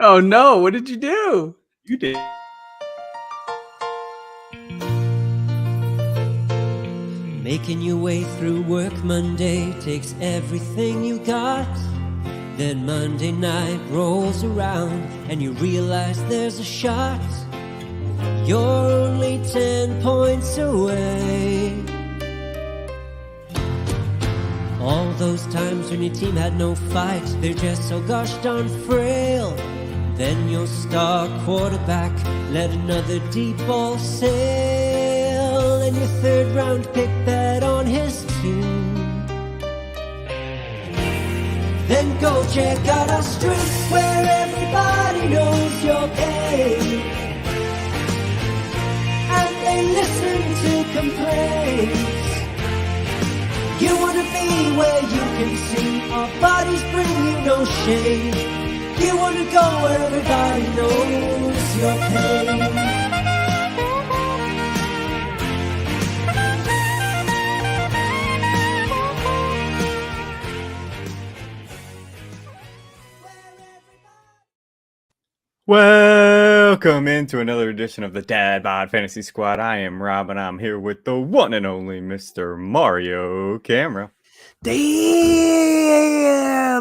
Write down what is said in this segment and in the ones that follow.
Oh no, what did you do? You did. Making your way through work Monday takes everything you got. Then Monday night rolls around and you realize there's a shot. You're only 10 points away. All those times when your team had no fight, they're just so gosh darn frail. Then your star quarterback let another deep ball sail, and your third round pick bet on his team. Then go check out our streets where everybody knows your pain, and they listen to complaints. You wanna be where you can see our bodies bring you no shame. You wanna go where everybody knows your pain. Welcome into another edition of the Dad Bod Fantasy Squad. I am Rob, and I'm here with the one and only Mr. Mario Camera. Damn,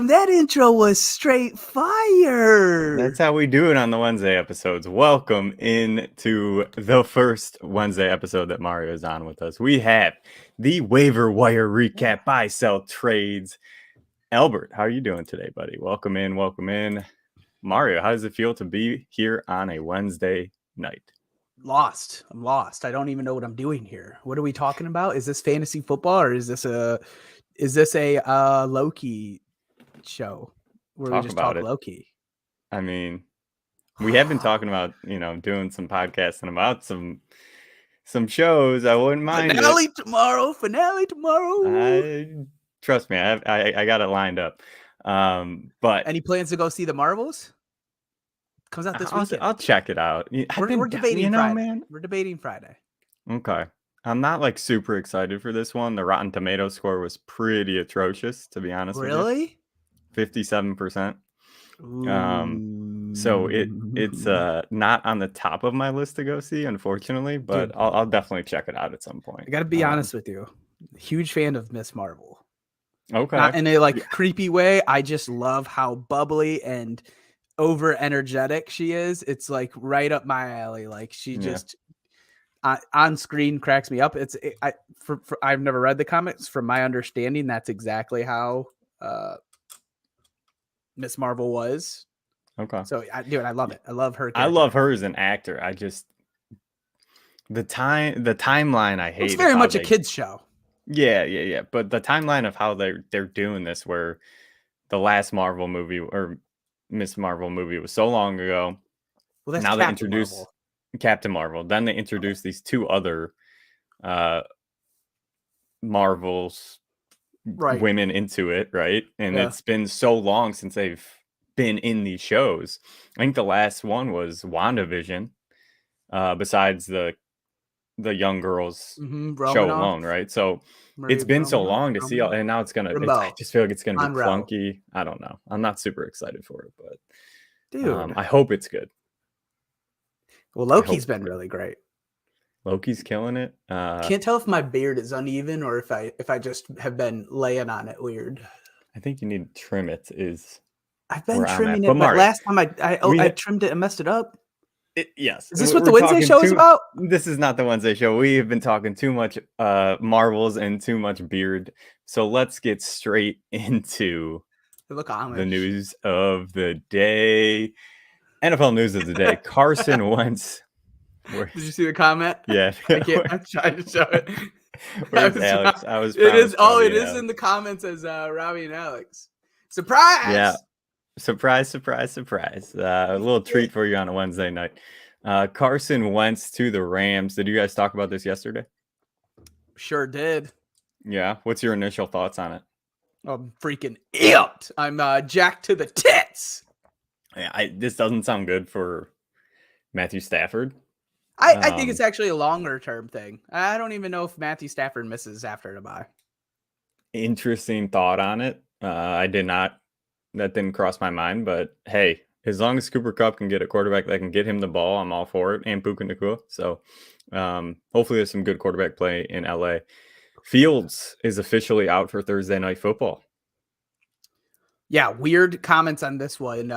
that intro was straight fire. That's how we do it on the Wednesday episodes. Welcome into the first Wednesday episode that Mario is on with us. We have the waiver wire recap, buy, sell trades. Albert, how are you doing today, buddy? Welcome in, welcome in. Mario, how does it feel to be here on a Wednesday night? I'm lost. I don't even know what I'm doing here. What are we talking about? Is this fantasy football or is this a Loki show where we just talk Loki? I mean, we have been talking about, doing some podcasting about some shows. I wouldn't mind finale tomorrow. Trust me, I got it lined up. But any plans to go see the Marvels? Comes out this weekend. I'll check it out. We're debating Friday. Man. We're debating Friday. Okay. I'm not like super excited for this one. The Rotten Tomato score was pretty atrocious, to be honest with you. Really? 57%. So it's not on the top of my list to go see, unfortunately, but I'll definitely check it out at some point. I gotta be honest with you. Huge fan of Miss Marvel. Okay. Not in a creepy way. I just love how bubbly and over energetic she is. It's like right up my alley. Like she just on screen cracks me up. I've never read the comics. From my understanding, that's exactly how Miss Marvel was. Okay. So I love it. I love her character. I love her as an actor. I just the timeline I hate. It's very much a kids show. Yeah. But the timeline of how they're doing this, where the last Marvel movie or Miss Marvel movie was so long ago. Well, that's now they introduce Captain Marvel. Then they introduce these two other Marvels women into it, right? And it's been so long since they've been in these shows. I think the last one was WandaVision, besides the young girls show alone, right? So it's been so long to see, and now I just feel like it's gonna be clunky. I don't know. I'm not super excited for it, but I hope it's good. Well, Loki's been really great. Loki's killing it. Can't tell if my beard is uneven or if I just have been laying on it weird. I think you need to trim it. I've been trimming it, but last time I trimmed it and messed it up. Yes. Is this what the Wednesday show is about? This is not the Wednesday show. We have been talking too much Marvels and too much beard. So let's get straight into the news of the day. NFL news of the day. Carson Wentz. Did you see the comment? Yeah. I'm trying to show it. Where's Alex? It is in the comments as Robbie and Alex. Surprise! Yeah. Surprise. A little treat for you on a Wednesday night. Carson Wentz to the Rams. Did you guys talk about this yesterday? Sure did. Yeah. What's your initial thoughts on it? I'm freaking amped. I'm jacked to the tits. Yeah, this doesn't sound good for Matthew Stafford. I think it's actually a longer term thing. I don't even know if Matthew Stafford misses after the bye. Interesting thought on it. That didn't cross my mind, but hey, as long as Cooper Kupp can get a quarterback that can get him the ball, I'm all for it. And Puka Nacua. So hopefully there's some good quarterback play in LA. Fields is officially out for Thursday Night Football. Yeah, weird comments on this one.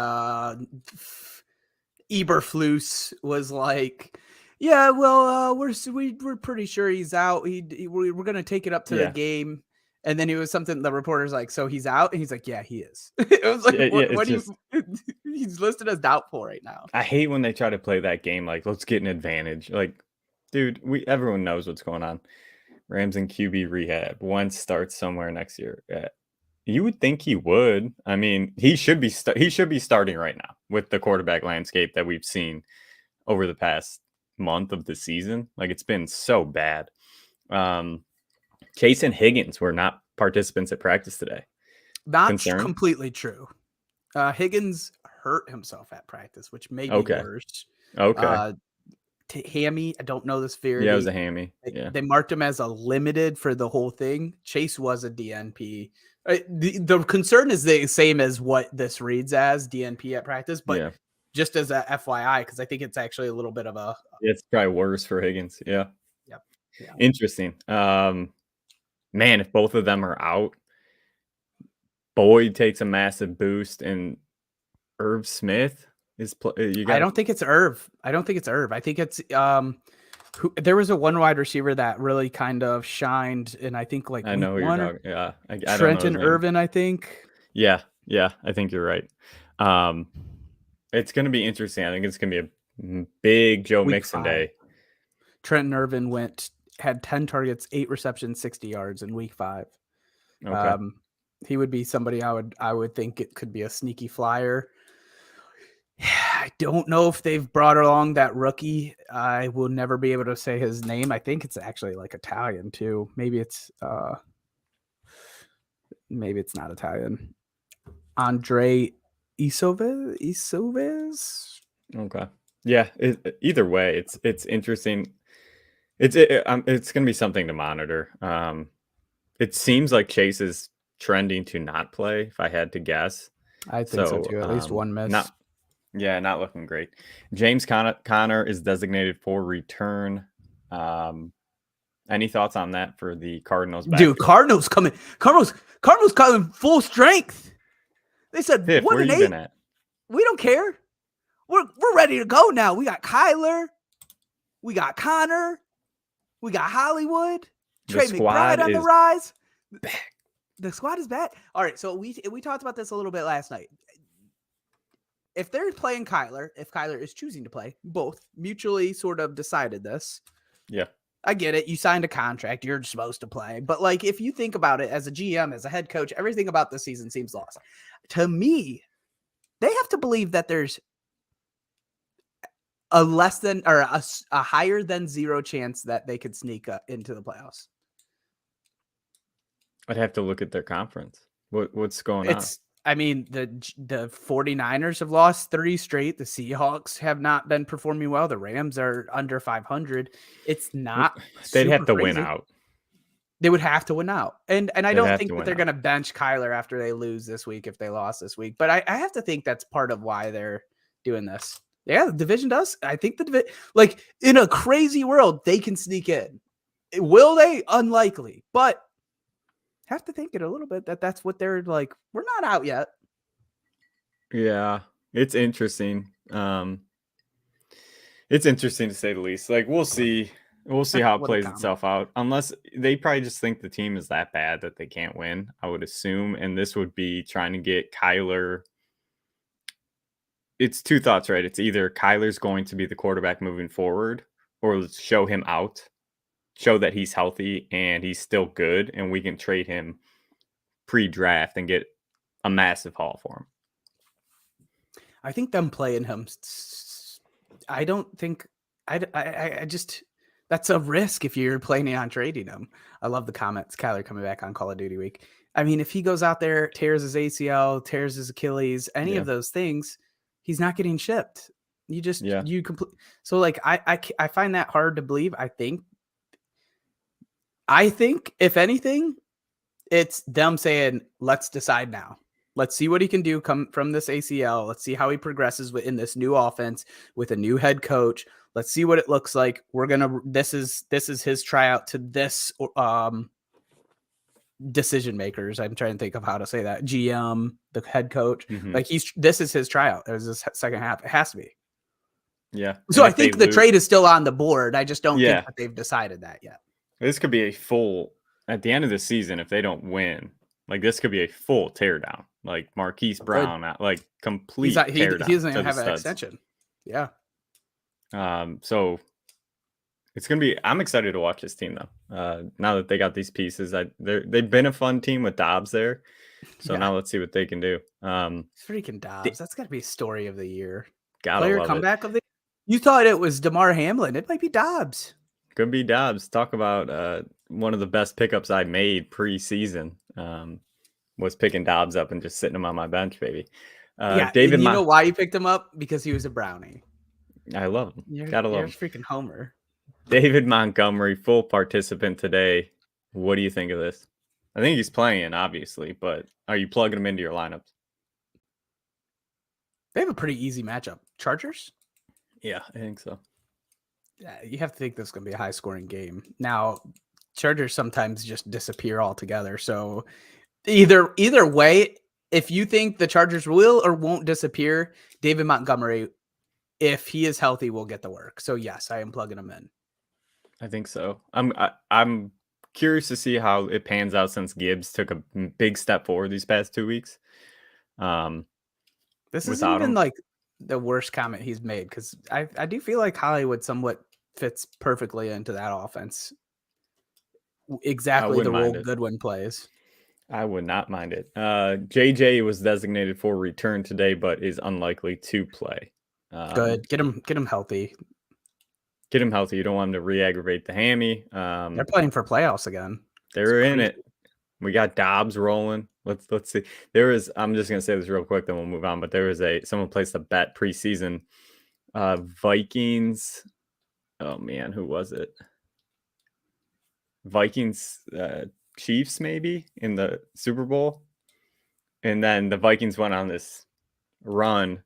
Eberflus was like, "Yeah, well, we're pretty sure he's out. We're gonna take it up to the game." And then it was something the reporter's like, "So he's out?" And he's like, "Yeah, he is." It was like, what do you? He's listed as doubtful right now. I hate when they try to play that game like, let's get an advantage. Like, dude, everyone knows what's going on. Rams and QB rehab. Wentz starts somewhere next year. You would think he would. I mean, he should be starting right now with the quarterback landscape that we've seen over the past month of the season. Like, it's been so bad. Chase and Higgins were not participants at practice today. That's completely true. Higgins hurt himself at practice, which may be worse. Okay. Hammy, I don't know the severity. Yeah, it was a hammy. They marked him as a limited for the whole thing. Chase was a DNP. The concern is the same as what this reads as DNP at practice, but just as a FYI, because I think it's actually a little bit of a. It's probably worse for Higgins. Yeah. Yep. Yeah. Interesting. Man, if both of them are out, Boyd takes a massive boost, and Irv Smith is. I don't think it's Irv. I think it's there was a one wide receiver that really kind of shined, and I think like I know who you're talking. Yeah, Trenton Irvin. I think. Yeah, I think you're right. It's going to be interesting. I think it's going to be a big Joe Mixon day. Trenton Irvin had 10 targets, 8 receptions, 60 yards in week 5. Okay. He would be somebody I would think it could be a sneaky flyer. I don't know if they've brought along that rookie. I will never be able to say his name. I think it's actually like Italian too. Maybe it's not Italian. Andre Isoves. Okay. Yeah. Either way, it's interesting. It's going to be something to monitor. It seems like Chase is trending to not play, if I had to guess. I think so too. At least one miss. Not looking great. James Conner is designated for return. Any thoughts on that for the Cardinals? Dude, Cardinals coming full strength. They said, Tiff, where you been at? We don't care. We're ready to go now. We got Kyler. We got Connor. We got Hollywood. Trey McBride on the rise. Back. The squad is back. All right, so we talked about this a little bit last night. If they're playing Kyler, if Kyler is choosing to play, both mutually sort of decided this. Yeah. I get it. You signed a contract. You're supposed to play. But, like, if you think about it as a GM, as a head coach, everything about the season seems lost. To me, they have to believe that there's a less than or a higher than 0 chance that they could sneak into the playoffs. I'd have to look at their conference. What's going on? I mean, the 49ers have lost 3 straight. The Seahawks have not been performing well. The Rams are under 500. It's not. They'd have to crazy. win out. They would have to win out. And I don't think that they're going to bench Kyler after they lose this week if they lost this week. But I have to think that's part of why they're doing this. Yeah, the division does. I think the division, like in a crazy world, they can sneak in. Will they? Unlikely. But have to think it a little bit that's what they're like. We're not out yet. Yeah, it's interesting. It's interesting to say the least. Like we'll see how it plays itself out. Unless they probably just think the team is that bad that they can't win, I would assume. And this would be trying to get Kyler. It's 2 thoughts, right? It's either Kyler's going to be the quarterback moving forward, or let's show him out. Show that he's healthy and he's still good, and we can trade him pre-draft and get a massive haul for him. I think them playing him. I don't think. I just that's a risk if you're planning on trading him. I love the comments. Kyler coming back on Call of Duty week. I mean, if he goes out there, tears his ACL, tears his Achilles, any of those things, he's not getting shipped. You complete. So like I find that hard to believe. I think if anything, it's them saying, let's decide now. Let's see what he can do come from this ACL. Let's see how he progresses in this new offense with a new head coach. Let's see what it looks like. This is his tryout to this decision makers. I'm trying to think of how to say that. GM, the head coach. Like this is his tryout. It was his second half. It has to be. Yeah. So I think the trade is still on the board. I just don't think that they've decided that yet. This could be a full, at the end of the season, if they don't win, like this could be a full teardown. Like Marquise Brown, like complete teardown. He doesn't even have an extension. Yeah. So it's going to be, I'm excited to watch this team though. Now that they got these pieces, they've been a fun team with Dobbs there. So now let's see what they can do. Freaking Dobbs. That's got to be story of the year. Player comeback of the year. You thought it was DeMar Hamlin. It might be Dobbs. Could be Dobbs. Talk about one of the best pickups I made preseason. Was picking Dobbs up and just sitting him on my bench, baby. David, you know why you picked him up? Because he was a Brownie. I love him. Gotta love him. You're freaking Homer. David Montgomery, full participant today. What do you think of this? I think he's playing, obviously, but are you plugging him into your lineups? They have a pretty easy matchup. Chargers? Yeah, I think so. Yeah, you have to think this is going to be a high-scoring game. Now, Chargers sometimes just disappear altogether. So either way, if you think the Chargers will or won't disappear, David Montgomery, if he is healthy, will get the work. So yes, I am plugging him in. I think so. I'm curious to see how it pans out since Gibbs took a big step forward these past 2 weeks. This isn't even like the worst comment he's made, because I do feel like Hollywood somewhat fits perfectly into that offense. Exactly the role Goodwin plays. I would not mind it. JJ was designated for return today, but is unlikely to play. Good. Get him healthy. Get him healthy. You don't want him to re-aggravate the hammy. They're playing for playoffs again. They're in it. We got Dobbs rolling. Let's see. I'm just gonna say this real quick, then we'll move on. But there was someone placed a bet preseason. Vikings. Oh man, who was it? Vikings, Chiefs maybe in the Super Bowl, and then the Vikings went on this run.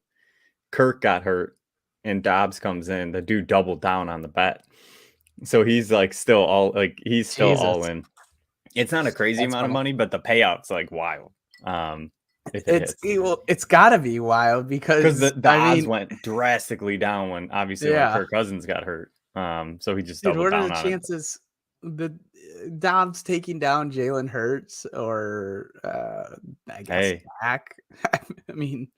Kirk got hurt, and Dobbs comes in. The dude doubled down on the bet, so he's like still all in. It's not a crazy amount of money, but the payout's like wild. It's got to be wild because the odds went drastically down when Kirk Cousins got hurt. So he just doubled down on it. What are the chances the Dobbs taking down Jalen Hurts or I guess Dak? I mean,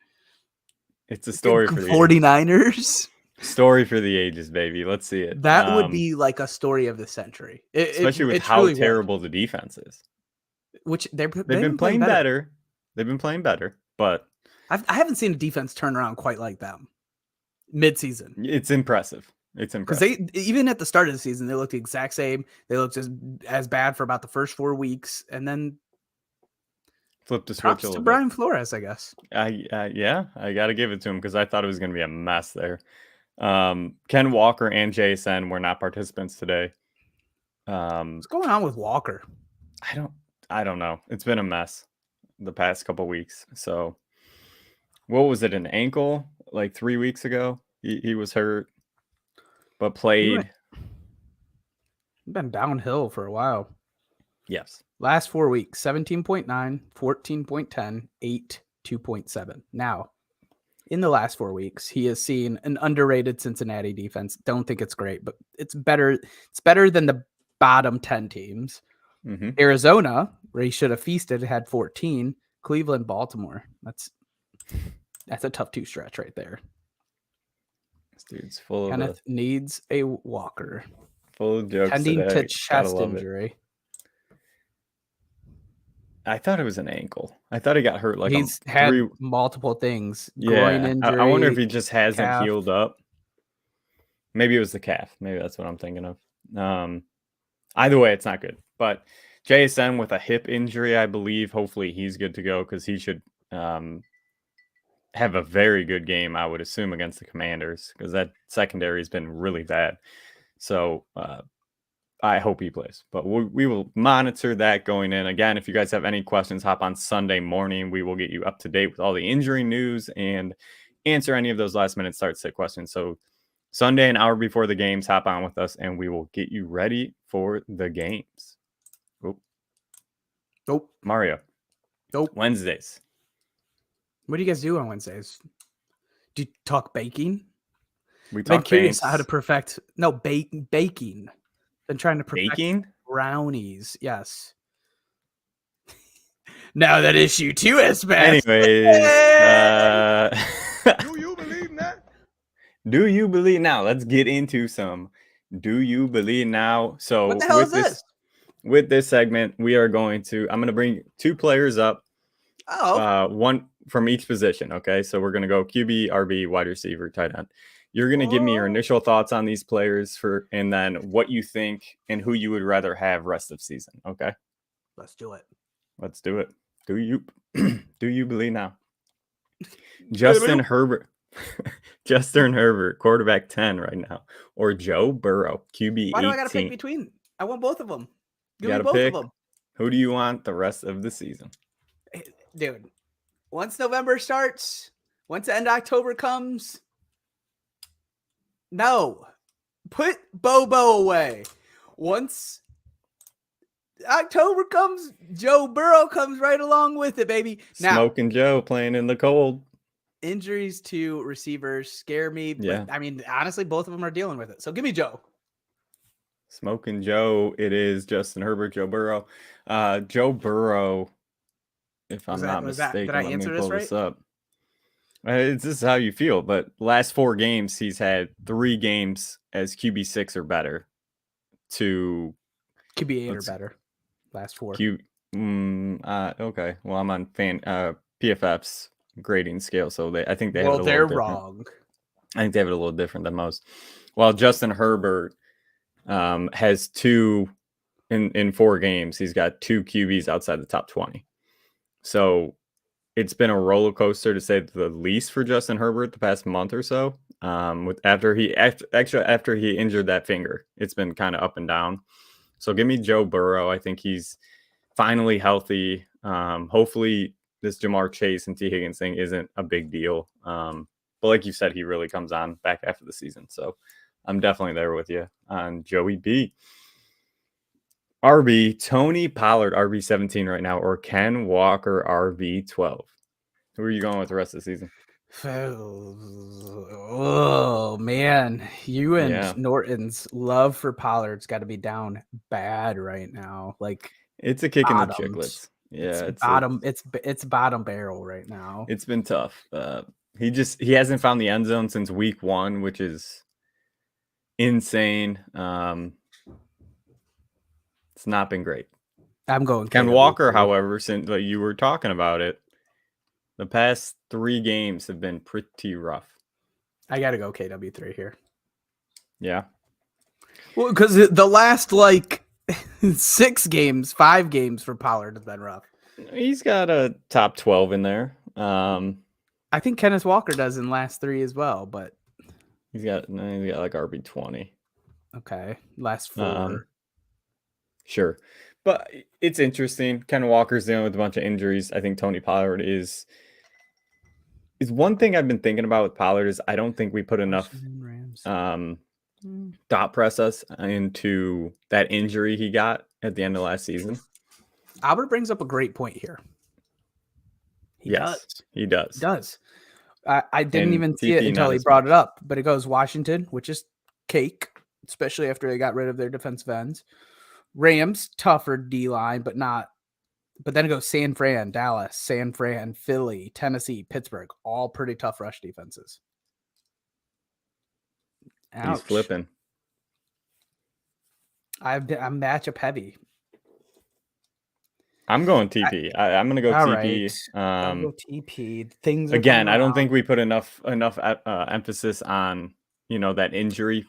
it's a story for the 49ers. Story for the ages, baby. Let's see it. That would be like a story of the century, especially with how terrible the defense is. Which they've been playing better. They've been playing better, but I haven't seen a defense turn around quite like them mid-season. It's impressive. Because they, even at the start of the season, they looked the exact same. They looked as bad for about the first 4 weeks, and then flipped the switch a little bit. Brian Flores, I guess. Yeah, I got to give it to him because I thought it was going to be a mess there. Ken Walker and JSN were not participants today. What's going on with Walker? I don't know. It's been a mess the past couple weeks. So, what was it? An ankle like 3 weeks ago? He was hurt, but played. Been downhill for a while. Yes. Last 4 weeks: 17.9, 14.10, 8, 2.7. Now, in the last 4 weeks, he has seen an underrated Cincinnati defense. Don't think it's great, but it's better. It's better than the bottom 10 teams. Mm-hmm. Arizona, where he should have feasted, had 14. Cleveland, Baltimore. That's a tough 2 stretch right there. This dude's full of Kenneth needs a Walker. Full of jokes. Pending to chest injury. I thought it was an ankle. I thought he got hurt. Like he's had multiple things. Groin injury. I wonder if he just hasn't healed up. Maybe it was the calf. Maybe that's what I'm thinking of. Either way, it's not good. But JSN with a hip injury, I believe. Hopefully, he's good to go because he should have a very good game, I would assume, against the Commanders because that secondary has been really bad. So I hope he plays, but we will monitor that going in. Again, if you guys have any questions, hop on Sunday morning. We will get you up to date with all the injury news and answer any of those last-minute start-sit questions. So Sunday, an hour before the games, hop on with us, and we will get you ready for the games. Nope. Mario. Nope. Wednesdays. What do you guys do on Wednesdays? Do you talk baking? We talk I'm curious banks. how to perfect. No, baking. Been trying to perfect Baking? brownies. Yes. Now that issue 2 is best. Anyways, Do you believe that? Do you believe now? Let's get into some. Do you believe now? So What the hell is this? With this segment, I'm going to bring 2 players up. Oh. One from each position. Okay. So we're going to go QB, RB, wide receiver, tight end. You're going to give me your initial thoughts on these players and then what you think and who you would rather have rest of season. Okay. Let's do it. Let's do it. Do you believe now? Justin Herbert, quarterback 10 right now, or Joe Burrow, QB 18. Why do I got to pick between? I want both of them. Give me both of them. Who do you want the rest of the season? Dude, once November starts, once the end of October comes, no. Put Bobo away. Once October comes, Joe Burrow comes right along with it, baby. Now, Smoking Joe playing in the cold. Injuries to receivers scare me. But, Yeah. I mean, honestly, both of them are dealing with it. So give me Joe. Smoking Joe. It is Justin Herbert, Joe Burrow. Joe Burrow, if I'm not mistaken, did I answer this right? This up. This is how you feel, but last 4 games, he's had 3 games as QB6 or better to QB8 or better. Last 4. Okay. Well, I'm on PFF's grading scale, so I think they have it a little they're different. wrong. I think they have it a little different than most. While Justin Herbert has 2 in 4 games, he's got 2 QBs outside the top 20. So it's been a roller coaster to say the least for Justin Herbert the past month or so. After he injured that finger, it's been kind of up and down. So give me Joe Burrow. I think he's finally healthy. Hopefully this Jamar Chase and T. Higgins thing isn't a big deal. But like you said, he really comes on back after the season. So I'm definitely there with you on Joey B. RB, Tony Pollard, RB17 right now, or Ken Walker, RB12. Who are you going with the rest of the season? Oh, man. You and Norton's love for Pollard's got to be down bad right now. Like, it's a kick in the chicklets. Yeah, it's bottom barrel right now. It's been tough. He hasn't found the end zone since week 1, which is insane. It's not been great. I'm going Ken Walker, however, since you were talking about it, the past 3 games have been pretty rough. I got to go KW3 here. Yeah. Well, because the last 5 games for Pollard has been rough. He's got a top 12 in there. I think Kenneth Walker does in last 3 as well, but he's got like RB20. Okay, last 4. Sure. But it's interesting. Ken Walker's dealing with a bunch of injuries. I think Tony Pollard is one thing I've been thinking about with Pollard is I don't think we put enough dot press us into that injury he got at the end of last season. Albert brings up a great point here. He does. I didn't even see it until he brought it up, but it goes Washington, which is cake, especially after they got rid of their defensive ends. Rams, tougher D-line, but then it goes San Fran, Dallas, San Fran, Philly, Tennessee, Pittsburgh, all pretty tough rush defenses. Ouch. He's flipping. I'm matchup heavy. I'm going TP. I'm going to go TP. Right. Go TP. Things again, I don't think we put enough emphasis on that injury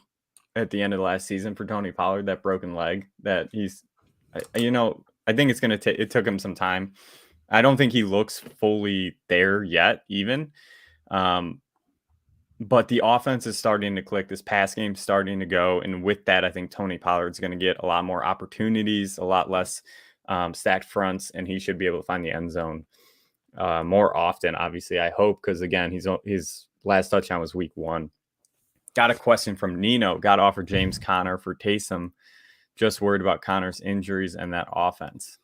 at the end of the last season for Tony Pollard, that broken leg that he's, I think it's going to take, it took him some time. I don't think he looks fully there yet even. But the offense is starting to click. This pass game's starting to go. And with that, I think Tony Pollard's going to get a lot more opportunities, a lot less stacked fronts, and he should be able to find the end zone more often, obviously, I hope, because, again, his last touchdown was week 1. Got a question from Nino. Got to offer James Conner for Taysom. Just worried about Conner's injuries and that offense.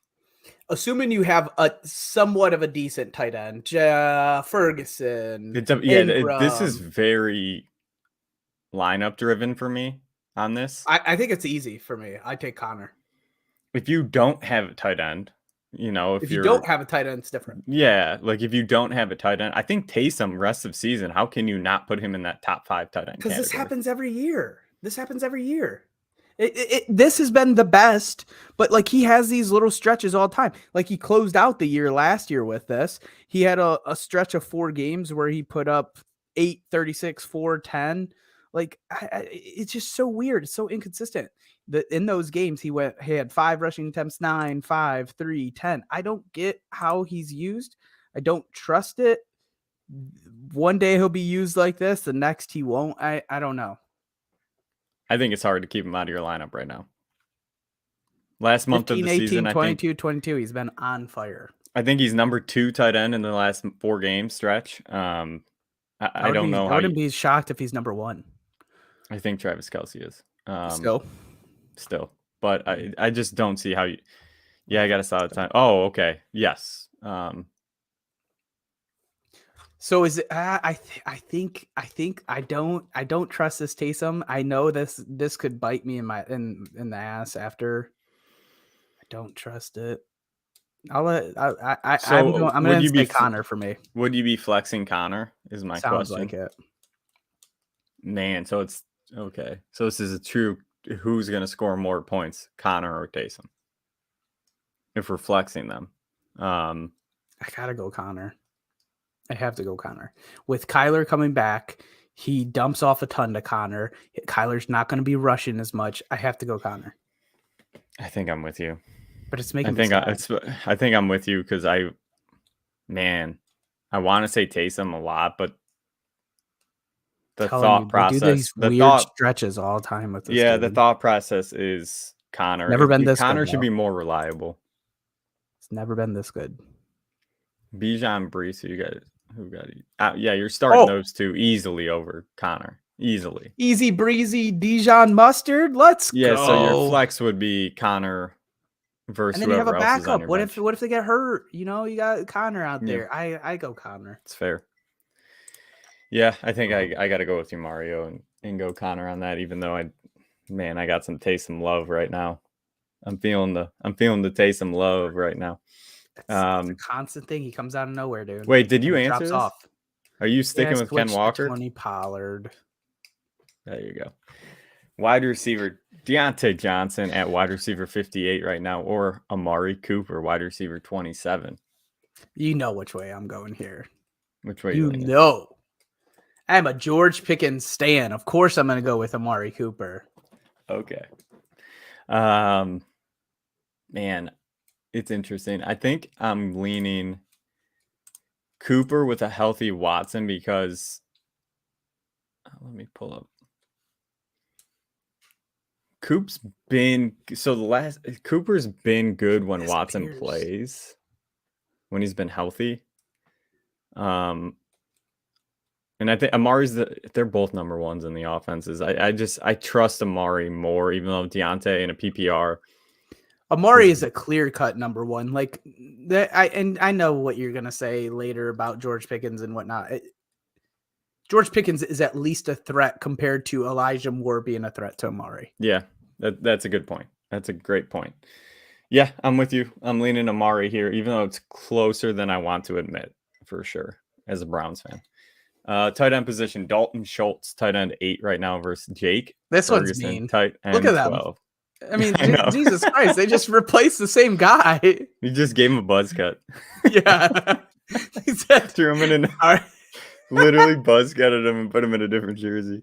Assuming you have a somewhat of a decent tight end, Ferguson. This is very lineup driven for me on this. I think it's easy for me. I take Conner. If you don't have a tight end, if you don't have a tight end, it's different. Yeah, like if you don't have a tight end, I think Taysom rest of season, how can you not put him in that top 5 tight end? Because this happens every year. This has been the best, but like he has these little stretches all the time. Like he closed out the year last year with this. He had a stretch of 4 games where he put up 8, 36, 4, 10. Like it's just so weird. It's so inconsistent. In those games, he had 5 rushing attempts, 9, 5, 3, 10. I don't get how he's used. I don't trust it. One day he'll be used like this. The next he won't. I don't know. I think it's hard to keep him out of your lineup right now. Last month 15, of the 18, season, 22, I think, 22, he's been on fire. I think he's number 2 tight end in the last 4 game stretch. I don't know. I wouldn't be shocked if he's number 1. I think Travis Kelce is. Still. But I just don't see how you. Yeah, I got a solid time. Oh, okay. Yes. So is it? I think I don't trust this Taysom. I know this could bite me in the ass after. I don't trust it. I'm gonna say Conner for me. Would you be flexing Conner? Is my Sounds question. Like it. Man, so it's okay. So this is a true. Who's going to score more points, Conner or Taysom? If we're flexing them, I gotta go Conner. I have to go Conner. With Kyler coming back, he dumps off a ton to Conner. Kyler's not going to be rushing as much. I have to go Conner. I think I'm with you, but it's making me sad. I think I'm with you because I want to say Taysom a lot, but the thought process, do these weird stretches all the time with this. Yeah, the thought process is Conner. Never been this. Conner good, should be more reliable. It's never been this good. Bijan, Brees, who got it? Yeah, you're starting those 2 easily over Conner. Easy breezy. Dijon Mustard. Let's go. Yeah, so your flex would be Conner versus and then you have a backup. What if they get hurt? You got Conner out there. I go Conner. It's fair. Yeah, I think I got to go with you, Mario, and go Conner on that. Even though I got some Taysom love right now. I'm feeling the Taysom love right now. It's a constant thing. He comes out of nowhere, dude. Wait, did you answer this? Off. Are you sticking with Ken Walker? Tony Pollard. There you go. Wide receiver Deontay Johnson at wide receiver 58 right now, or Amari Cooper, wide receiver 27. You know which way I'm going here. Which way? You know. I'm a George Pickens stan. Of course, I'm going to go with Amari Cooper. Okay. Man, it's interesting. I think I'm leaning Cooper with a healthy Watson because let me pull up. Cooper's been good when Watson plays, when he's been healthy. And I think Amari's they're both number 1s in the offenses. I trust Amari more, even though Deontay in a PPR. Amari is a clear-cut number 1. Like that, I know what you're gonna say later about George Pickens and whatnot. George Pickens is at least a threat compared to Elijah Moore being a threat to Amari. Yeah, that's a good point. That's a great point. Yeah, I'm with you. I'm leaning Amari here, even though it's closer than I want to admit, for sure, as a Browns fan. Tight end position, Dalton Schultz, tight end 8 right now versus Jake. This Ferguson, one's mean. Tight end Look at that. 12. I mean, Jesus Christ, they just replaced the same guy. You just gave him a buzz cut. Yeah. He said, threw him in literally buzz cutted him and put him in a different jersey.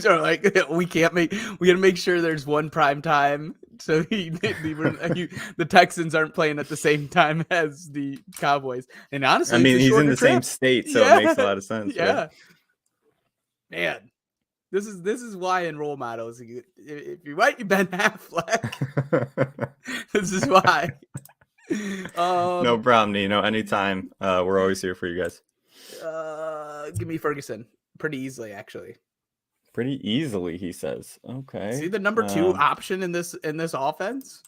So like we gotta make sure there's one prime time so the Texans aren't playing at the same time as the Cowboys. And honestly, I mean, he's in the same state, so it makes a lot of sense. Yeah. Right? Man, this is why in role models, if you write Ben Affleck, this is why. No problem, Nino. Anytime. We're always here for you guys. Give me Ferguson pretty easily, actually. Pretty easily, he says. Okay. See the number 2 option in this offense?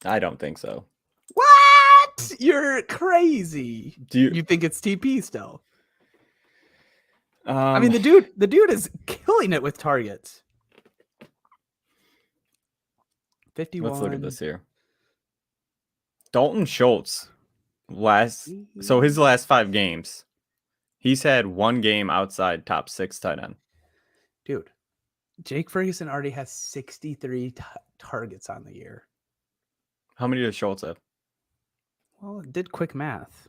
I don't think so. What? You're crazy. Do you think it's TP still? I mean, the dude is killing it with targets. 51. Let's look at this here. Dalton Schultz his last 5 games, he's had 1 game outside top 6 tight end. Dude, Jake Ferguson already has 63 targets on the year. How many does Schultz have? Well, it did quick math.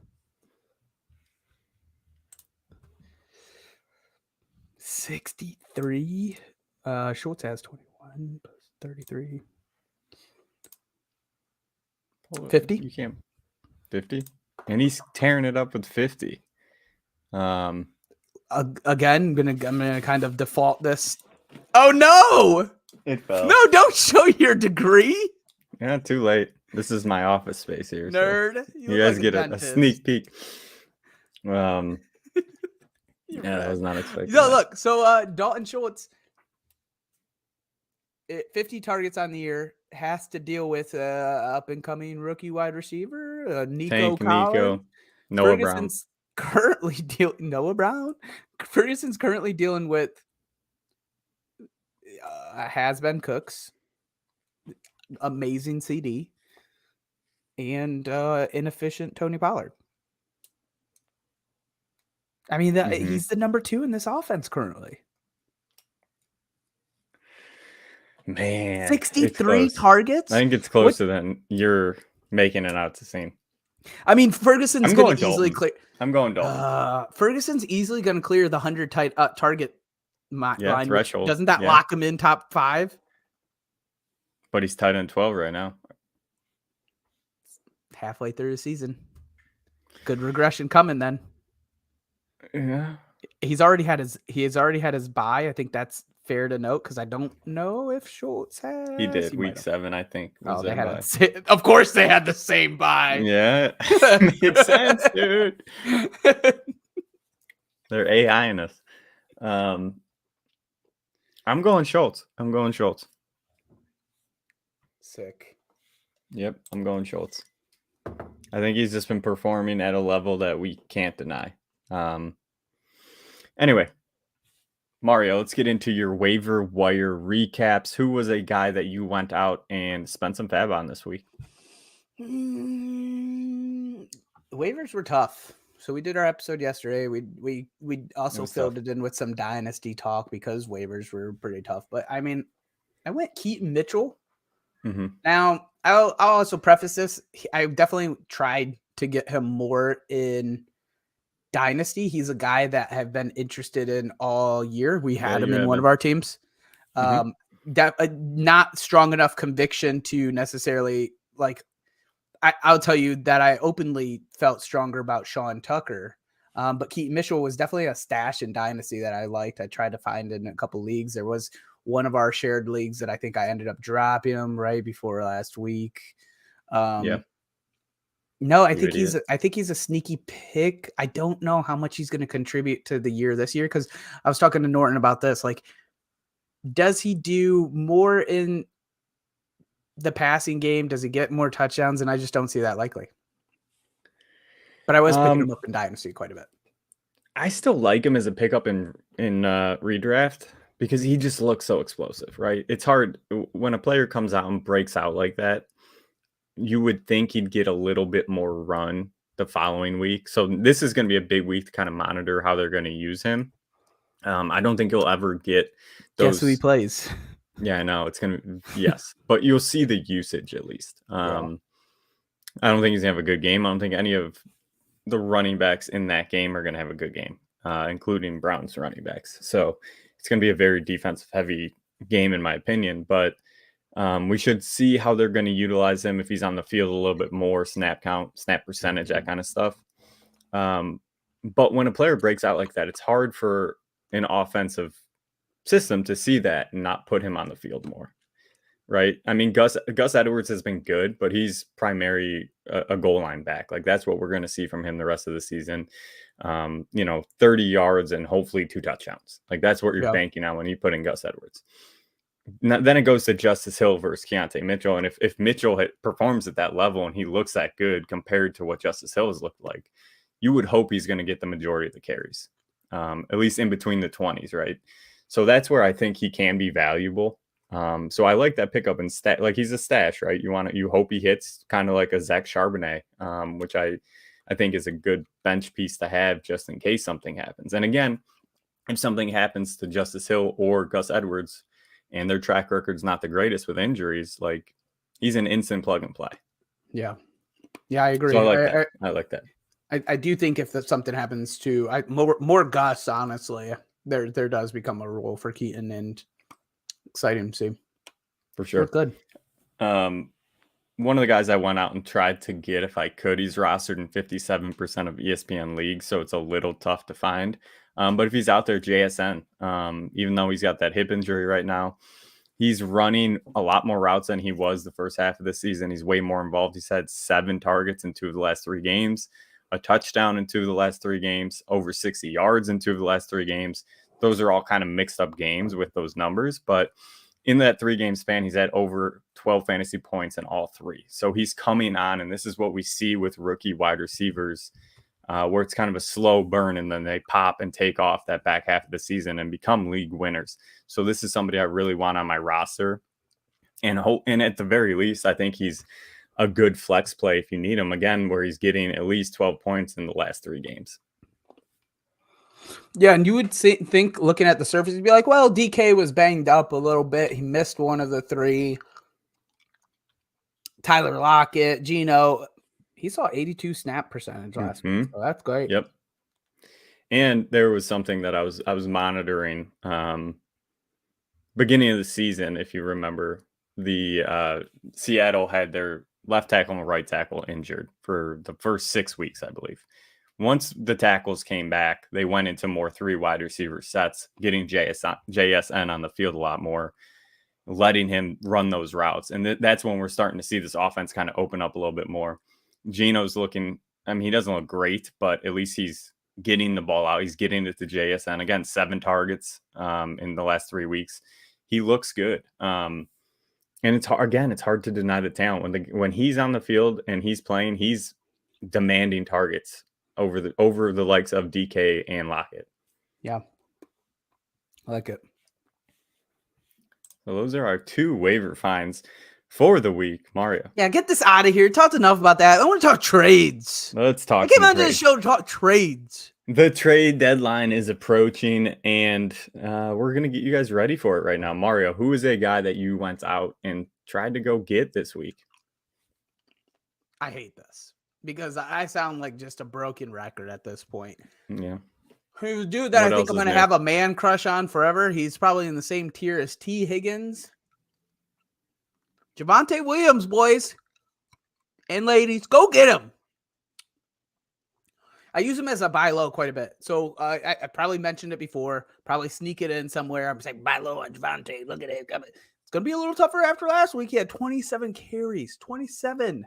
63. Schultz has 21 plus 33. 50. You can't. 50, and he's tearing it up with 50. Again, I'm gonna kind of default this. Oh no! It fell. No, don't show your degree. Yeah, too late. This is my office space here. Nerd. So you guys get a sneak peek. Yeah, I was not expecting. No, look. So Dalton Schultz, 50 targets on the year, has to deal with up and coming rookie wide receiver Nico Collins. Noah Brown. Ferguson's currently dealing with has-been Cooks, amazing CD, and inefficient Tony Pollard. I mean, he's the number 2 in this offense currently. Man, 63 targets. I think it's closer than you're making it out to seem. I mean, Ferguson's going to easily clear. I'm going Dalton. Ferguson's easily going to clear the 100 target line threshold. Doesn't that lock him in top 5? But he's tight end 12 right now. Halfway through the season, good regression coming then. Yeah, he's already had his bye. I think that's fair to note because I don't know if Schultz has. He did week 7, I think. Of course, they had the same bye. Yeah, makes sense, dude. They're AIing us. I'm going Schultz. Sick. Yep, I'm going Schultz. I think he's just been performing at a level that we can't deny. Anyway, Mario, let's get into your waiver wire recaps. Who was a guy that you went out and spent some fab on this week? The waivers were tough. So we did our episode yesterday. We also filled it in with some dynasty talk because waivers were pretty tough. But I mean, I went Keaton Mitchell. Mm-hmm. Now, I'll also preface this. I definitely tried to get him more in dynasty. He's a guy that I've been interested in all year. We had him in one of our teams. Not strong enough conviction to necessarily I'll tell you that I openly felt stronger about Sean Tucker. But Keaton Mitchell was definitely a stash in dynasty that I liked. I tried to find in a couple leagues. There was one of our shared leagues that I think I ended up dropping him right before last week. No, I think he's a sneaky pick. I don't know how much he's going to contribute to the year this year because I was talking to Norton about this. Like, does he do more in the passing game? Does he get more touchdowns? And I just don't see that likely. But I was picking him up in dynasty quite a bit. I still like him as a pickup in redraft because he just looks so explosive, right? It's hard when a player comes out and breaks out like that. You would think he'd get a little bit more run the following week. So this is going to be a big week to kind of monitor how they're going to use him. I don't think he'll ever get those. Guess who he plays? Yeah, I know it's going to, yes, but you'll see the usage at least. I don't think he's going to have a good game. I don't think any of the running backs in that game are going to have a good game, including Browns running backs. So it's going to be a very defensive heavy game in my opinion, but we should see how they're going to utilize him if he's on the field a little bit more, snap count, snap percentage, that kind of stuff. But when a player breaks out like that, it's hard for an offensive system to see that and not put him on the field more. Right. I mean, Gus Edwards has been good, but he's primary a goal line back. Like that's what we're going to see from him the rest of the season. 30 yards and hopefully 2 touchdowns. Like that's what you're banking on when you put in Gus Edwards. Then it goes to Justice Hill versus Keontae Mitchell. And if Mitchell performs at that level and he looks that good compared to what Justice Hill has looked like, you would hope he's going to get the majority of the carries, at least in between the 20s. Right. So that's where I think he can be valuable. So I like that pickup and like he's a stash, right? You hope he hits kind of like a Zach Charbonnet, which I think is a good bench piece to have just in case something happens. And again, if something happens to Justice Hill or Gus Edwards and their track record's not the greatest with injuries, like he's an instant plug and play. Yeah. Yeah, I agree. So I like that. I do think if something happens to more Gus, honestly, there does become a role for Keaton and exciting to see. For sure. Good. One of the guys I went out and tried to get if I could, he's rostered in 57% of ESPN leagues, so it's a little tough to find. But if he's out there, JSN, even though he's got that hip injury right now, he's running a lot more routes than he was the first half of the season. He's way more involved. He's had 7 targets in 2 of the last 3 games, a touchdown in 2 of the last 3 games, over 60 yards in 2 of the last 3 games. Those are all kind of mixed up games with those numbers, but in that 3-game span, he's had over 12 fantasy points in all 3. So he's coming on, and this is what we see with rookie wide receivers, where it's kind of a slow burn, and then they pop and take off that back half of the season and become league winners. So this is somebody I really want on my roster, and at the very least, I think he's a good flex play if you need him, again, where he's getting at least 12 points in the last 3 games. Yeah, and you would think looking at the surface, you'd be like, well, DK was banged up a little bit. He missed one of the 3. Tyler Lockett, Geno, he saw 82 snap percentage last week, so that's great. Yep. And there was something that I was monitoring beginning of the season, if you remember, the Seattle had their left tackle and right tackle injured for the first 6 weeks, I believe. Once the tackles came back, they went into more 3 wide receiver sets, getting JSN on the field a lot more, letting him run those routes. And that's when we're starting to see this offense kind of open up a little bit more. Geno's looking, I mean, he doesn't look great, but at least he's getting the ball out. He's getting it to JSN. Again, 7 targets in the last 3 weeks. He looks good. And it's hard to deny the talent. When he's on the field and he's playing, he's demanding targets over the likes of DK and Lockett. Yeah. I like it. So those are our 2 waiver finds for the week, Mario. Yeah, get this out of here. Talked enough about that. I want to talk trades. Let's talk. I came onto the show to talk trades. The trade deadline is approaching, and we're going to get you guys ready for it right now. Mario, who is a guy that you went out and tried to go get this week? I hate this because I sound like just a broken record at this point. Yeah. Who's a dude that I think I'm going to have a man crush on forever. He's probably in the same tier as T. Higgins. Javonte Williams, boys and ladies, go get him. I use him as a buy low quite a bit. So I probably mentioned it before, probably sneak it in somewhere. I'm saying buy low on Javonte. Look at it. It's going to be a little tougher after last week. He had 27 carries, 27.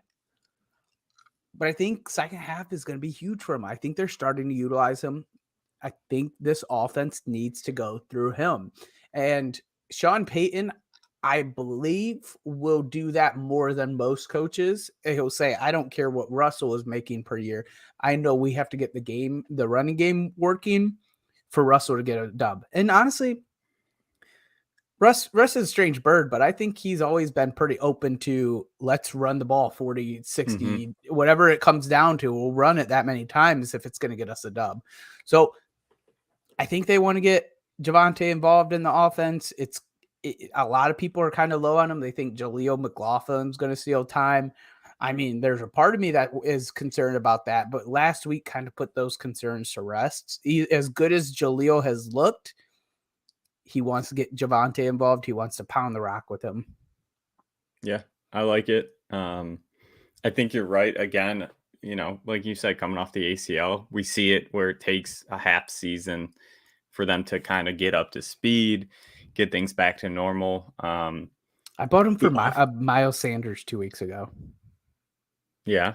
But I think second half is going to be huge for him. I think they're starting to utilize him. I think this offense needs to go through him. And Sean Payton, I believe, will do that more than most coaches. He'll say, I don't care what Russell is making per year. I know we have to get the running game working for Russell to get a dub. And honestly, Russ is a strange bird, but I think he's always been pretty open to let's run the ball 40, 60, whatever it comes down to. We'll run it that many times if it's going to get us a dub. So I think they want to get Javonte involved in the offense. A lot of people are kind of low on him. They think Jaleel McLaughlin's going to steal time. I mean, there's a part of me that is concerned about that, but last week kind of put those concerns to rest. As good as Jaleel has looked, he wants to get Javonte involved. He wants to pound the rock with him. Yeah, I like it. I think you're right. Again, like you said, coming off the ACL, we see it where it takes a half season for them to kind of get up to speed, get things back to normal. I bought him for Miles Sanders 2 weeks ago. Yeah.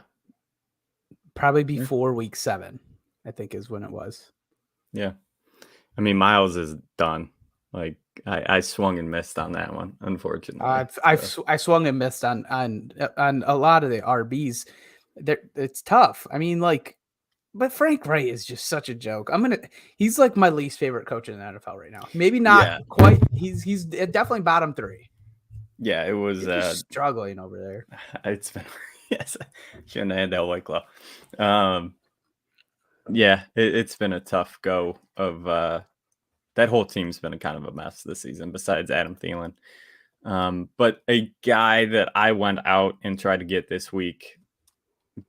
Probably before week 7, I think is when it was. Yeah. I mean, Miles is done. Like I swung and missed on that one, unfortunately. I swung and missed on a lot of the RBs. It's tough. I mean, like, but Frank Wright is just such a joke. He's like my least favorite coach in the NFL right now. Maybe not quite. He's definitely bottom 3. Yeah, it was struggling over there. It's been shouldn't have had that White Claw. Yeah, it's been a tough go of that whole team's been a kind of a mess this season, besides Adam Thielen. But a guy that I went out and tried to get this week,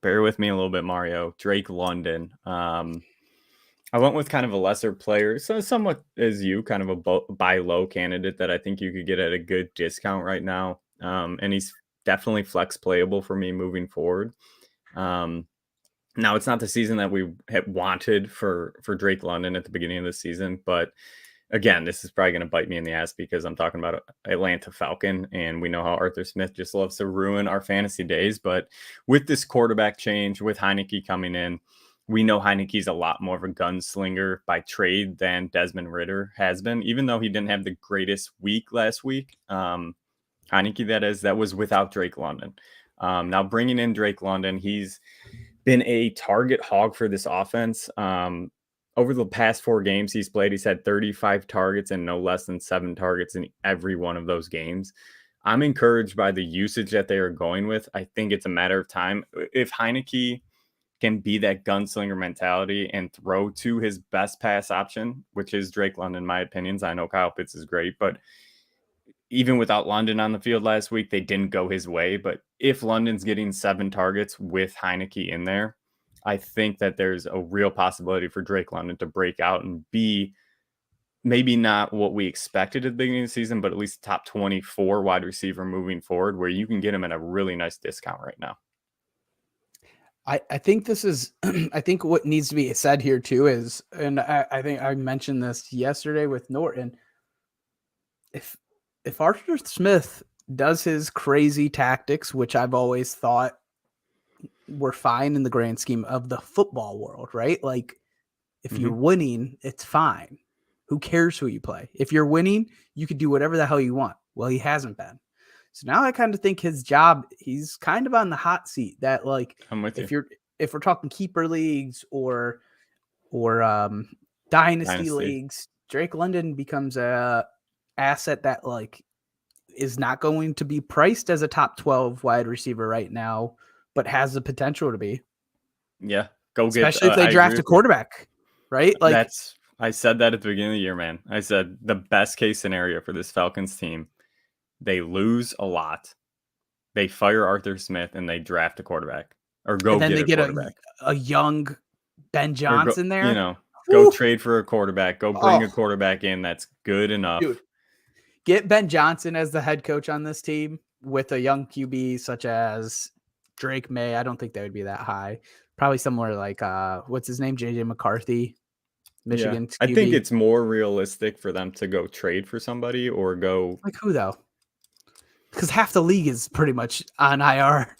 bear with me a little bit, Mario, Drake London. I went with kind of a lesser player, so somewhat as you, kind of a buy low candidate that I think you could get at a good discount right now. And he's definitely flex playable for me moving forward. Now, it's not the season that we had wanted for Drake London at the beginning of the season, but again, this is probably going to bite me in the ass because I'm talking about Atlanta Falcon, and we know how Arthur Smith just loves to ruin our fantasy days. But with this quarterback change, with Heineke coming in, we know Heineke's a lot more of a gunslinger by trade than Desmond Ridder has been, even though he didn't have the greatest week last week. Heineke, that was without Drake London. Now bringing in Drake London, he's been a target hog for this offense. Over the past 4 games he's played, he's had 35 targets and no less than 7 targets in every one of those games. I'm encouraged by the usage that they are going with. I think it's a matter of time. If Heineke can be that gunslinger mentality and throw to his best pass option, which is Drake London, in my opinions. I know Kyle Pitts is great, but even without London on the field last week, they didn't go his way. But if London's getting 7 targets with Heineke in there, I think that there's a real possibility for Drake London to break out and be maybe not what we expected at the beginning of the season, but at least top 24 wide receiver moving forward, where you can get him at a really nice discount right now. I think this is, I think what needs to be said here too is, and I think I mentioned this yesterday with Norton, if Arthur Smith does his crazy tactics, which I've always thought were fine in the grand scheme of the football world, right? Like if you're winning, it's fine. Who cares who you play? If you're winning, you can do whatever the hell you want. Well, he hasn't been. So now I kind of think his job, he's kind of on the hot seat that, like, if we're talking keeper leagues or dynasty leagues, Drake London becomes a asset that, like, is not going to be priced as a top 12 wide receiver right now, but has the potential to be. Yeah. Especially if they draft a quarterback, right? Like, I said that at the beginning of the year, man. I said the best case scenario for this Falcons team, they lose a lot, they fire Arthur Smith, and they draft a quarterback or go get a quarterback. A young Ben Johnson there. Go trade for a quarterback. Go bring a quarterback in that's good enough. Dude, get Ben Johnson as the head coach on this team with a young QB such as Drake May. I don't think they would be that high. Probably somewhere like what's his name? JJ McCarthy, Michigan. Yeah. I think it's more realistic for them to go trade for somebody or go. Like who though? Because half the league is pretty much on IR.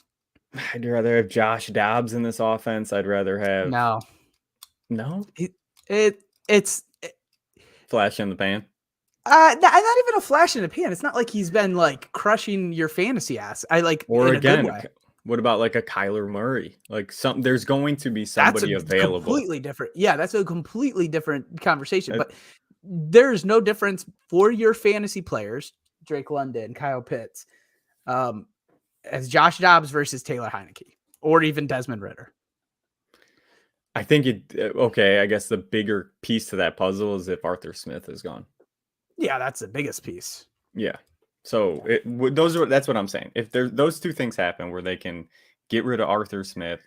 I'd rather have Josh Dobbs in this offense. I'd rather have no. It's flash in the pan. Not even a flash in the pan. It's not like he's been like crushing your fantasy ass. Or again, what about like a Kyler Murray? Like there's going to be somebody available. Completely different. Yeah, that's a completely different conversation. But there's no difference for your fantasy players, Drake London, Kyle Pitts, as Josh Dobbs versus Taylor Heineke, or even Desmond Ridder. I think I guess the bigger piece to that puzzle is if Arthur Smith is gone. Yeah, that's the biggest piece. Yeah. So that's what I'm saying. If those two things happen where they can get rid of Arthur Smith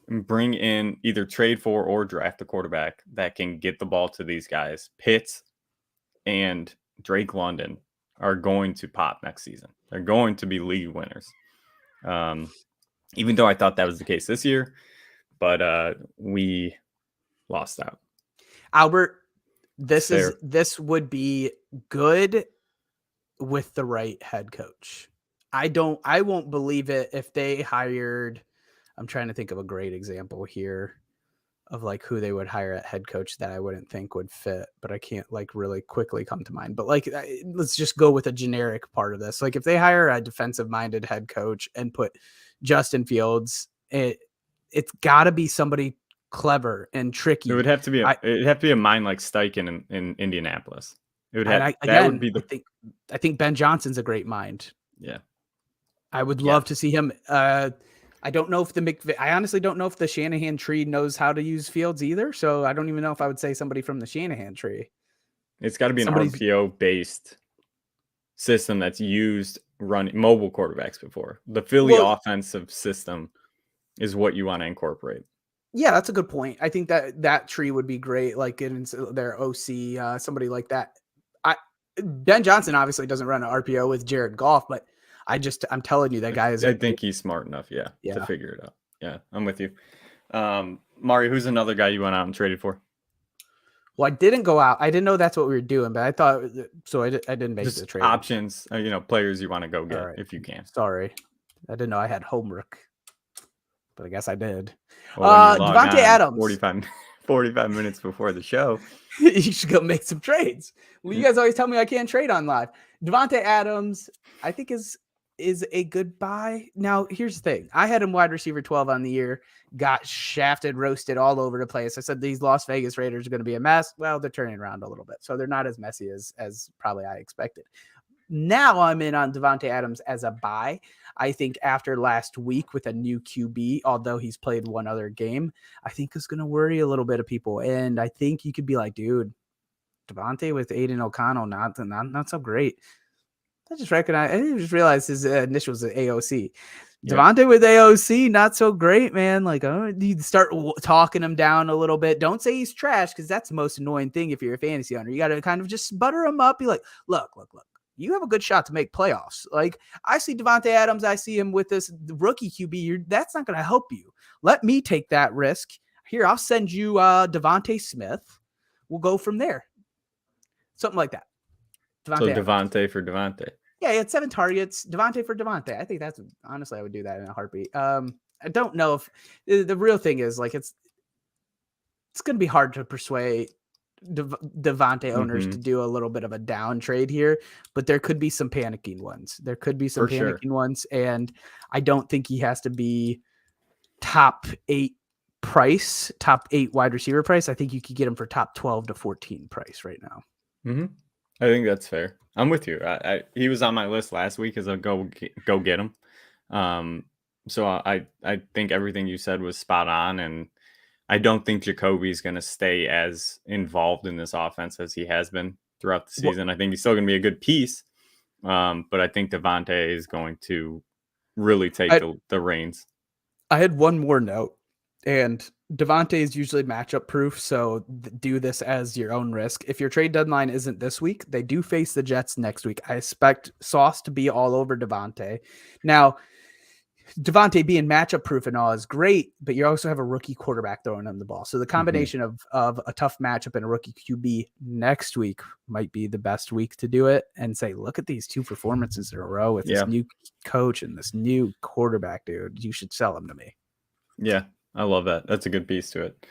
and bring in either trade for or draft a quarterback that can get the ball to these guys, Pitts and Drake London are going to pop next season. They're going to be league winners. Even though I thought that was the case this year, but we lost out. Albert, This would be good with the right head coach. I won't believe it if they hired, I'm trying to think of a great example here of like who they would hire at head coach that I wouldn't think would fit, but I can't like really quickly come to mind. But like, let's just go with a generic part of this. Like if they hire a defensive minded head coach and put Justin Fields, it's gotta be somebody clever and tricky. It would have to be a mind like Steichen in Indianapolis. It would have, I think Ben Johnson's a great mind. Yeah. I would love to see him. I don't know if I honestly don't know if the Shanahan tree knows how to use Fields either. So I don't even know if I would say somebody from the Shanahan tree. It's got to be an RPO based system that's used running mobile quarterbacks before. The Philly offensive system is what you want to incorporate. Yeah, that's a good point. I think that tree would be great. Like in their OC, somebody like that. Ben Johnson obviously doesn't run an RPO with Jared Goff, but I'm telling you, that guy is. I think he's smart enough, to figure it out. Yeah, I'm with you. Mario, who's another guy you went out and traded for? Well, I didn't go out. I didn't know that's what we were doing, but I thought so. I didn't make the trade. Options, players you want to go get if you can. Sorry, I didn't know I had homework, but I guess I did. Well, Davante Adams. 45 minutes before the show. You should go make some trades. Well, you guys always tell me I can't trade on live. Davante Adams, I think is a good buy. Now, here's the thing. I had him wide receiver 12 on the year, got shafted, roasted all over the place. I said these Las Vegas Raiders are going to be a mess. Well, they're turning around a little bit, so they're not as messy as probably I expected. Now I'm in on Davante Adams as a buy. I think after last week with a new QB, although he's played one other game, I think is going to worry a little bit of people. And I think you could be like, dude, Davante with Aiden O'Connell, not so great. I just realized his initials are AOC. Yeah. Davante with AOC, not so great, man. Like, you start talking him down a little bit. Don't say he's trash, because that's the most annoying thing if you're a fantasy owner. You got to kind of just butter him up. Be like, look. You have a good shot to make playoffs. Like, I see Davante Adams. I see him with this rookie QB. That's not going to help you. Let me take that risk. Here, I'll send you Devontae Smith. We'll go from there. Something like that. Devontae for Devontae. Yeah, he had 7 targets. Devontae for Devontae. I think that's honestly, I would do that in a heartbeat. I don't know if the real thing is like it's going to be hard to persuade Devontae owners to do a little bit of a down trade here, but there could be some panicking ones. And I don't think he has to be top 8 price, top 8 wide receiver price. I think you could get him for top 12 to 14 price right now. Mm-hmm. I think that's fair. I'm with you. He was on my list last week as a go get him. So I think everything you said was spot on, and I don't think Jacoby's going to stay as involved in this offense as he has been throughout the season. I think he's still going to be a good piece, but I think Devontae is going to really take the reins. I had one more note, and Devontae is usually matchup proof, so do this as your own risk. If your trade deadline isn't this week, they do face the Jets next week. I expect Sauce to be all over Devontae. Now, Devontae being matchup proof and all is great, but you also have a rookie quarterback throwing him the ball. So the combination of a tough matchup and a rookie QB next week might be the best week to do it and say, look at these 2 performances in a row with this new coach and this new quarterback, dude. You should sell him to me. Yeah, I love that. That's a good piece to it.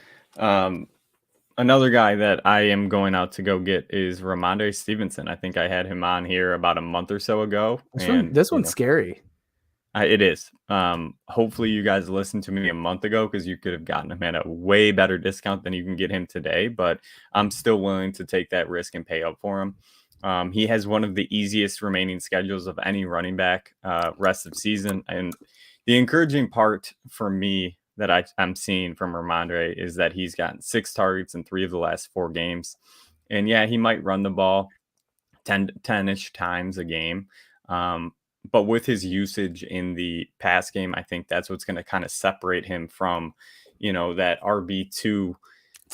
Another guy that I am going out to go get is Ramondre Stevenson. I think I had him on here about a month or so ago. This one's scary. It is. Hopefully you guys listened to me a month ago, because you could have gotten him at a way better discount than you can get him today, but I'm still willing to take that risk and pay up for him. He has one of the easiest remaining schedules of any running back rest of season. And the encouraging part for me that I'm seeing from Ramondre is that he's gotten 6 targets in 3 of the last 4 games. And yeah, he might run the ball 10-ish times a game. But with his usage in the pass game, I think that's what's going to kind of separate him from, that RB2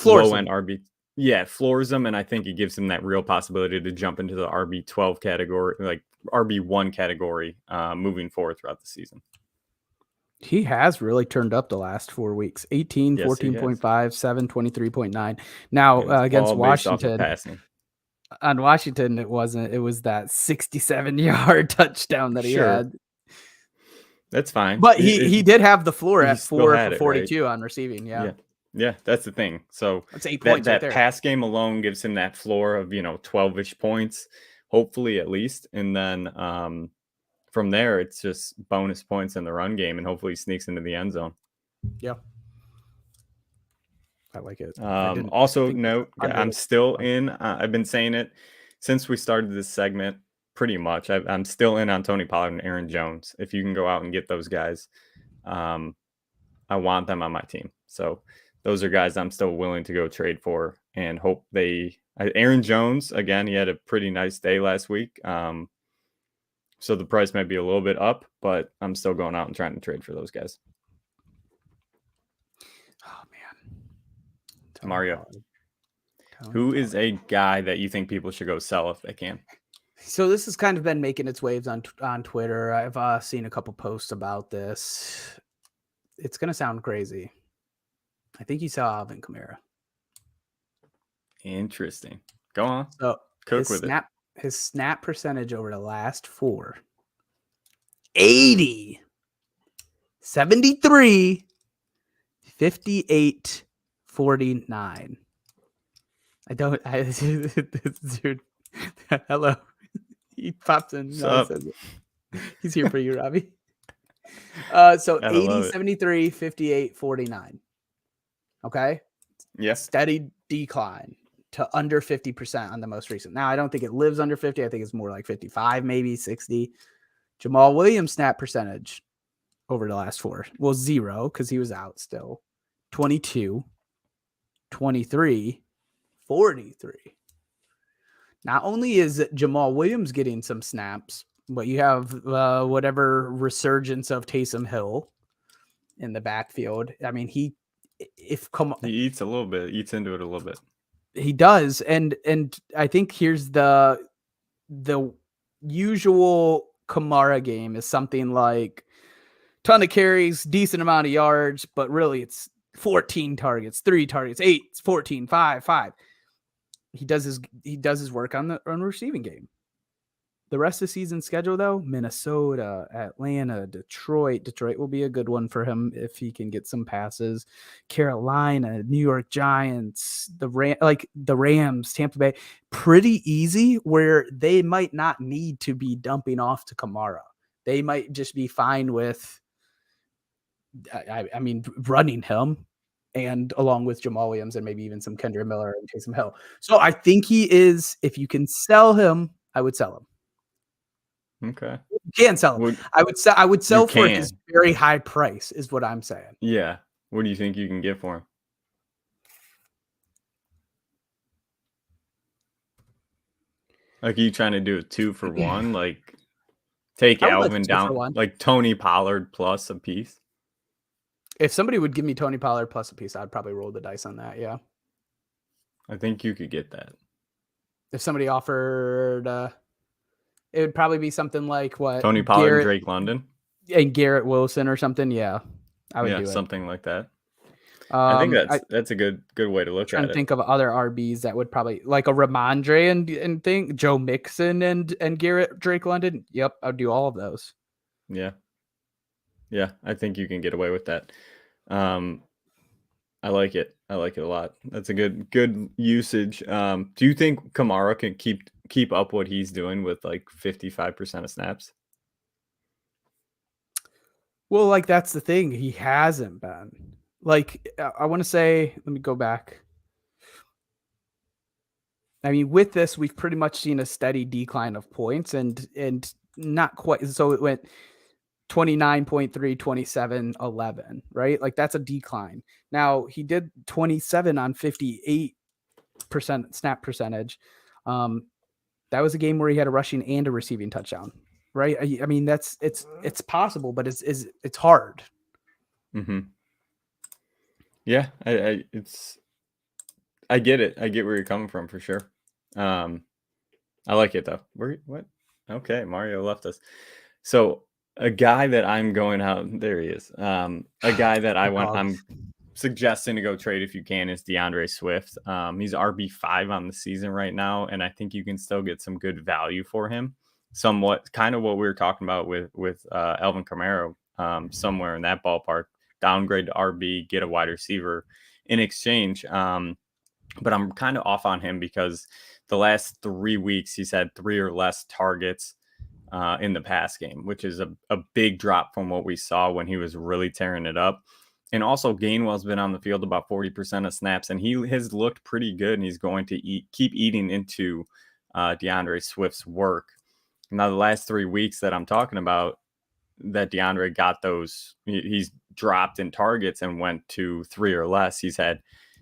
low end RB. Yeah, floors him. And I think it gives him that real possibility to jump into the RB12 category, like RB1 category, moving forward throughout the season. He has really turned up the last 4 weeks. 18, Yes, 14.5, 7, 23.9. Now against Washington. On Washington, it wasn't. It was that 67-yard touchdown that he had. That's fine. But he did have the floor at 4 for 42 right? on receiving. Yeah, that's the thing. So that's 8 points that pass game alone gives him that floor of 12-ish points, hopefully at least, and then from there it's just bonus points in the run game, and hopefully he sneaks into the end zone. Yeah, I like it. Also note, I'm still in. I've been saying it since we started this segment. Pretty much, I'm still in on Tony Pollard and Aaron Jones. If you can go out and get those guys, I want them on my team. So those are guys I'm still willing to go trade for and hope Aaron Jones, again, he had a pretty nice day last week. So the price might be a little bit up, but I'm still going out and trying to trade for those guys. Oh, man. Mario, who is a guy that you think people should go sell if they can? So this has kind of been making its waves on Twitter. I've seen a couple posts about this. It's going to sound crazy. I think you saw Alvin Kamara. Interesting. Go on. So cook with it. His snap percentage over the last 4. 80, 73, 58, 49. Dude, hello. He pops in. Says it. He's here for you, Robbie. So 80, 73, 58, 49. Okay. Yes. Steady decline to under 50% on the most recent. Now, I don't think it lives under 50. I think it's more like 55, maybe 60. Jamal Williams snap percentage over the last 4. Well, 0 because he was out still. 22, 23, 43. Not only is Jamal Williams getting some snaps, but you have whatever resurgence of Taysom Hill in the backfield. I mean, he eats a little bit, eats into it a little bit. He does, and I think here's the usual Kamara game is something like ton of carries, decent amount of yards, but really it's 14 targets, 3 targets, 8, 14, 5, 5. He does his work on the receiving game. The rest of the season schedule, though, Minnesota, Atlanta, Detroit. Detroit will be a good one for him if he can get some passes. Carolina, New York Giants, the Rams, Tampa Bay. Pretty easy where they might not need to be dumping off to Kamara. They might just be fine with, I mean, running him. And along with Jamal Williams and maybe even some Kendra Miller and Taysom Hill. So I think he is, if you can sell him, I would sell him. Okay. You can sell him. I would sell for his very high price is what I'm saying. Yeah. What do you think you can get for him? Like, are you trying to do a 2 for 1? Like, take Alvin down, like Tony Pollard plus a piece? If somebody would give me Tony Pollard plus a piece, I'd probably roll the dice on that. Yeah. I think you could get that. If somebody offered, it would probably be something like what? Tony Pollard and Drake London? And Garrett Wilson or something. Yeah. I would do it. Something like that. I think that's a good way to look at it. Think of other RBs that would probably like a Ramondre and think Joe Mixon and Garrett Drake London. Yep. I'd do all of those. Yeah. Yeah, I think you can get away with that. I like it. I like it a lot. That's a good usage. Do you think Kamara can keep up what he's doing with like 55% of snaps? Well, like that's the thing. He hasn't been. Like I want to say, let me go back. I mean, with this, we've pretty much seen a steady decline of points and not quite. So it went 29.3, 27, 11, right? Like that's a decline. Now he did 27 on 58% snap percentage. That was a game where he had a rushing and a receiving touchdown, right? I mean, it's possible, but it's hard. Mm-hmm. Yeah, I get it. I get where you're coming from for sure. I like it though. What? Okay, Mario left us. So A guy that I'm going out. There he is. A guy that I'm suggesting to go trade if you can is DeAndre Swift. He's RB5 on the season right now, and I think you can still get some good value for him. Somewhat kind of what we were talking about with Alvin Kamara, somewhere in that ballpark. Downgrade to RB, get a wide receiver in exchange. But I'm kind of off on him because the last 3 weeks he's had 3 or less targets in the pass game, which is a big drop from what we saw when he was really tearing it up. And also Gainwell's been on the field about 40% of snaps, and he has looked pretty good, and he's going to keep eating into DeAndre Swift's work. Now, the last 3 weeks that I'm talking about, that DeAndre got those, he's dropped in targets and went to 3 or less. He's had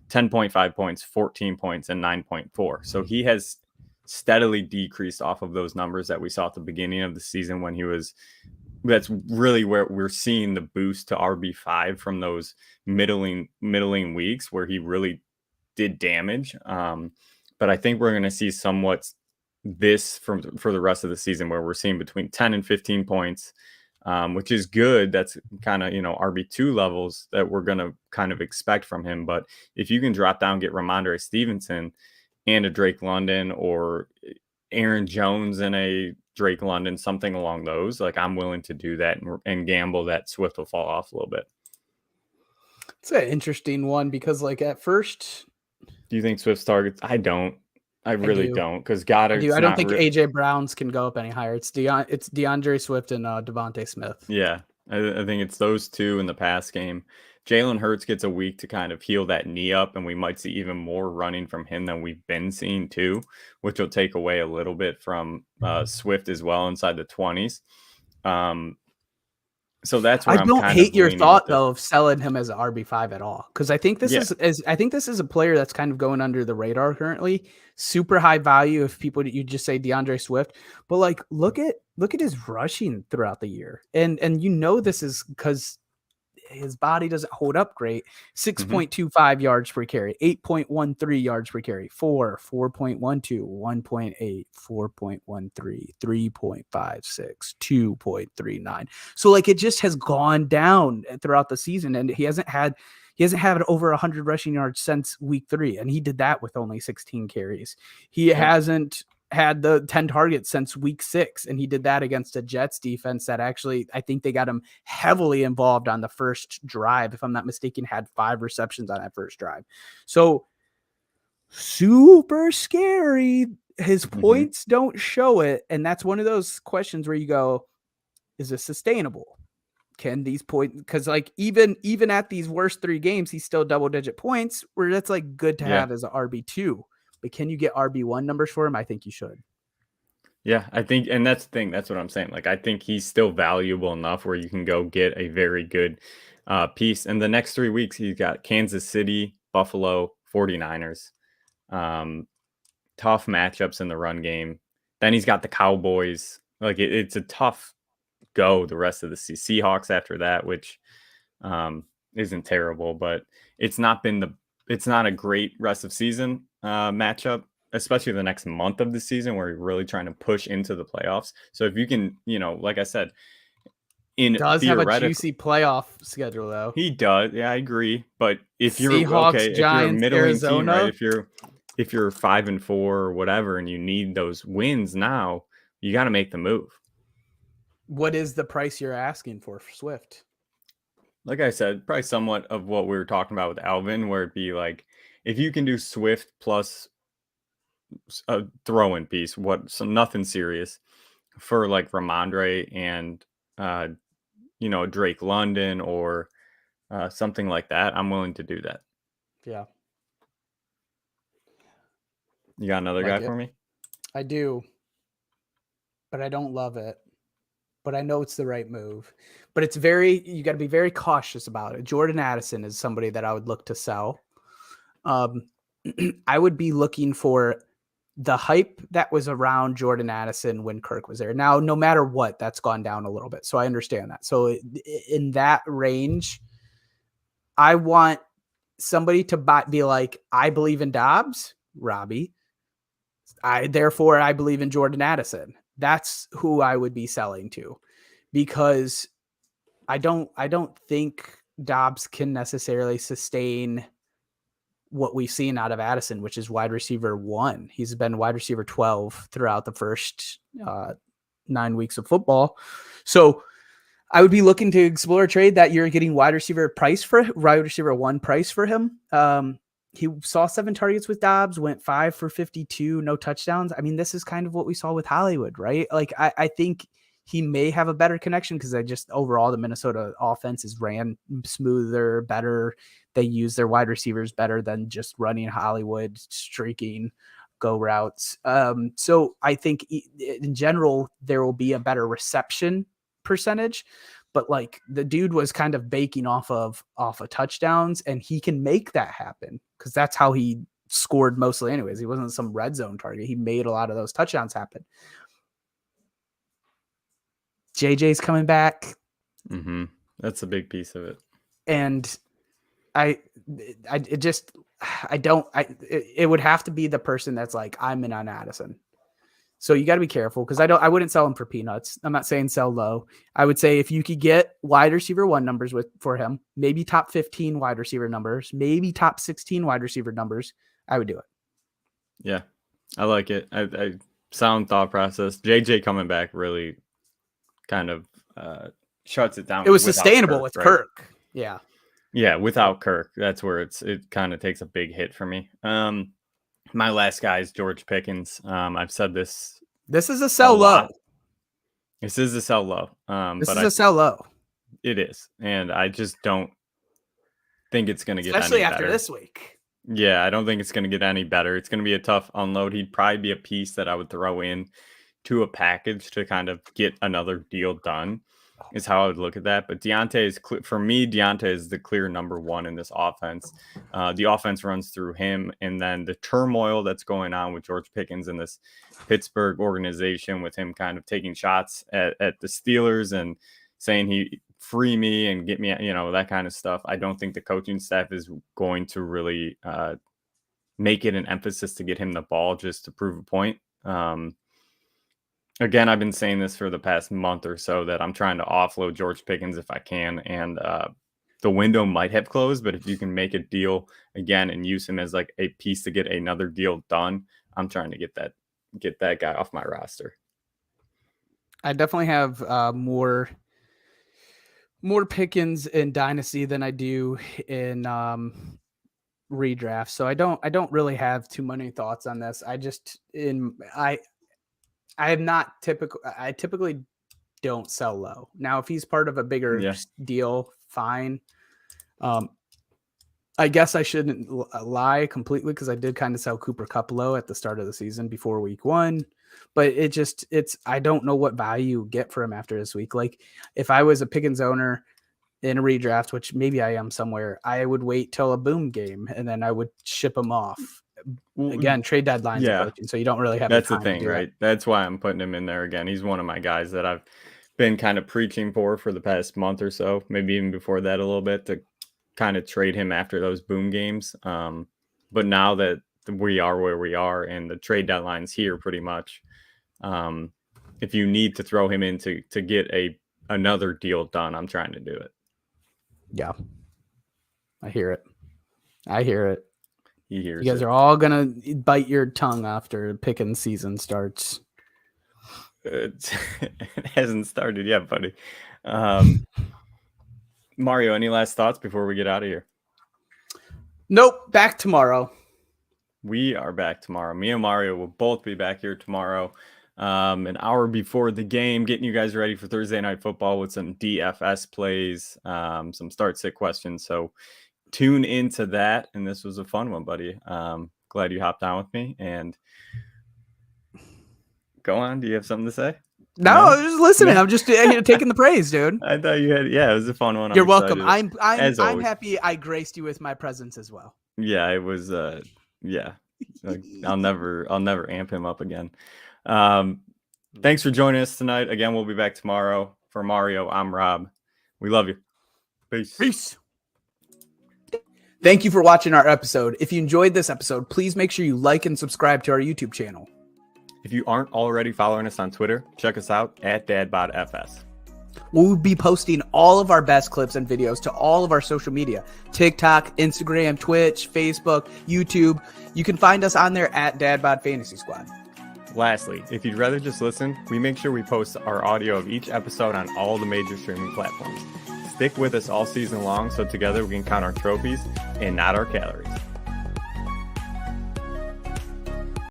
10.5 points, 14 points, and 9.4. So he has steadily decreased off of those numbers that we saw at the beginning of the season when he was. That's really where we're seeing the boost to RB5 from those middling weeks where he really did damage. But I think we're going to see somewhat this for the rest of the season where we're seeing between 10 and 15 points, which is good. That's kind of, RB2 levels that we're going to kind of expect from him. But if you can drop down, get Ramondre Stevenson and a Drake London, or Aaron Jones and a Drake London, something along those, like, I'm willing to do that and gamble that Swift will fall off a little bit. It's an interesting one because, like, at first, do you think Swift's targets? I don't. I really don't, because Goddard. I don't think AJ Browns can go up any higher. It's DeAndre Swift and Devontae Smith. Yeah, I think it's those two in the pass game. Jalen Hurts gets a week to kind of heal that knee up, and we might see even more running from him than we've been seeing too, which will take away a little bit from Swift as well inside the 20s. So that's where I don't hate your thought though of selling him as an RB5 at all, because I think this is a player that's kind of going under the radar currently. Super high value if you just say DeAndre Swift, but like look at his rushing throughout the year, and this is because his body doesn't hold up great. 6.25 yards per carry, 8.13 yards per carry, 4.12, 1.8, 4.13, 3.56, 2.39. So like it just has gone down throughout the season, and he hasn't had over 100 rushing yards since week 3, and he did that with only 16 carries. He hasn't had the 10 targets since week 6, and he did that against a Jets defense that actually, I think they got him heavily involved on the first drive, if I'm not mistaken, had 5 receptions on that first drive. So super scary. His points don't show it, and that's one of those questions where you go, is this sustainable? Can these points, because like even at these worst 3 games, he's still double-digit points, where that's like good to have as an RB2. But can you get RB1 numbers for him? I think you should. Yeah, I think, and that's the thing. That's what I'm saying. Like, I think he's still valuable enough where you can go get a very good piece. And the next 3 weeks, he's got Kansas City, Buffalo, 49ers. Tough matchups in the run game. Then he's got the Cowboys. Like, it's a tough go the rest of the Seahawks after that, which isn't terrible, but it's not a great rest of season matchup, especially the next month of the season where you're really trying to push into the playoffs. So if you can, like I said, does have a juicy playoff schedule though. He does. Yeah, I agree. But if you're Seahawks, Giants, if you're a middling Arizona, team, right? If you're 5-4 or whatever, and you need those wins now, you got to make the move. What is the price you're asking for Swift? Like I said, probably somewhat of what we were talking about with Alvin, where it'd be like, if you can do Swift plus a throw-in piece, nothing serious for like Ramondre and Drake London or something like that, I'm willing to do that. Yeah. You got another guy for me? I do, but I don't love it. But I know it's the right move. But you got to be very cautious about it. Jordan Addison is somebody that I would look to sell. I would be looking for the hype that was around Jordan Addison when Kirk was there. Now, no matter what, that's gone down a little bit. So I understand that. So in that range, I want somebody to be like, I believe in Dobbs, Robbie. Therefore, I believe in Jordan Addison. That's who I would be selling to, because I don't think Dobbs can necessarily sustain what we've seen out of Addison, which is wide receiver 1. He's been wide receiver 12 throughout the first 9 weeks of football. So I would be looking to explore a trade that you're getting wide receiver 1 price for him. He saw 7 targets with Dobbs, went 5 for 52, no touchdowns. I mean, this is kind of what we saw with Hollywood, right? Like, I think he may have a better connection because overall the Minnesota offense is ran smoother, better. They use their wide receivers better than just running Hollywood, streaking, go routes. So I think in general, there will be a better reception percentage, but like the dude was kind of baking off of touchdowns, and he can make that happen because that's how he scored mostly anyways. He wasn't some red zone target. He made a lot of those touchdowns happen. JJ's coming back. Mm-hmm. That's a big piece of it. And it would have to be the person that's like, I'm in on Addison. So you got to be careful because I wouldn't sell him for peanuts. I'm not saying sell low. I would say if you could get wide receiver 1 numbers for him, maybe top 15 wide receiver numbers, maybe top 16 wide receiver numbers, I would do it. Yeah, I like it. I sound thought process. JJ coming back really kind of shuts it down. It was sustainable with Kirk. Yeah. Yeah, without Kirk, that's where it kind of takes a big hit for me. My last guy is George Pickens. I've said this. This is a sell low. This is a sell low. A sell low. It is, and I just don't think it's going to get especially any after better. This week. Yeah, I don't think it's going to get any better. It's going to be a tough unload. He'd probably be a piece that I would throw in to a package to kind of get another deal done. Is how I would look at that. But Deontay is for me. Deontay is the clear number 1 in this offense. The offense runs through him, and then the turmoil that's going on with George Pickens in this Pittsburgh organization, with him kind of taking shots at the Steelers and saying he free me and get me, that kind of stuff. I don't think the coaching staff is going to really make it an emphasis to get him the ball just to prove a point. Again, I've been saying this for the past month or so that I'm trying to offload George Pickens if I can. And the window might have closed, but if you can make a deal again and use him as like a piece to get another deal done, I'm trying to get that guy off my roster. I definitely have more Pickens in Dynasty than I do in redraft. So I don't really have too many thoughts on this. I am not typical. I typically don't sell low. Now, if he's part of a bigger deal, fine. I guess I shouldn't lie completely because I did kind of sell Cooper Kupp low at the start of the season before week 1, but I don't know what value you get for him after this week. Like if I was a Pickens owner in a redraft, which maybe I am somewhere, I would wait till a boom game and then I would ship him off. Again, trade deadlines approaching, so you don't really have. That's the thing, right? That's why I'm putting him in there again. He's one of my guys that I've been kind of preaching for the past month or so, maybe even before that a little bit, to kind of trade him after those boom games. But now that we are where we are and the trade deadline's here pretty much, if you need to throw him in to get another deal done, I'm trying to do it. Yeah, I hear it. You guys are all gonna bite your tongue after Pickens season starts. It hasn't started yet, buddy. Mario, any last thoughts before we get out of here? Nope. Back tomorrow. We are back tomorrow. Me and Mario will both be back here tomorrow, an hour before the game, getting you guys ready for Thursday Night Football with some DFS plays, some start-sit questions. So tune into that, and this was a fun one, buddy. Glad you hopped on with me, and go on. Do you have something to say? No, I was just listening. I'm just taking the praise, dude. I thought you had. Yeah, it was a fun one. You're welcome. I'm happy I graced you with my presence as well. Yeah, it was. Yeah, I'll never amp him up again. Thanks for joining us tonight. Again, we'll be back tomorrow. For Mario, I'm Rob. We love you. Peace. Thank you for watching our episode. If you enjoyed this episode, please make sure you like and subscribe to our YouTube channel. If you aren't already following us on Twitter, check us out at DadBodFS. We'll be posting all of our best clips and videos to all of our social media: TikTok, Instagram, Twitch, Facebook, YouTube. You can find us on there at DadBod Fantasy Squad. Lastly, if you'd rather just listen, we make sure we post our audio of each episode on all the major streaming platforms. Stick with us all season long so together we can count our trophies and not our calories.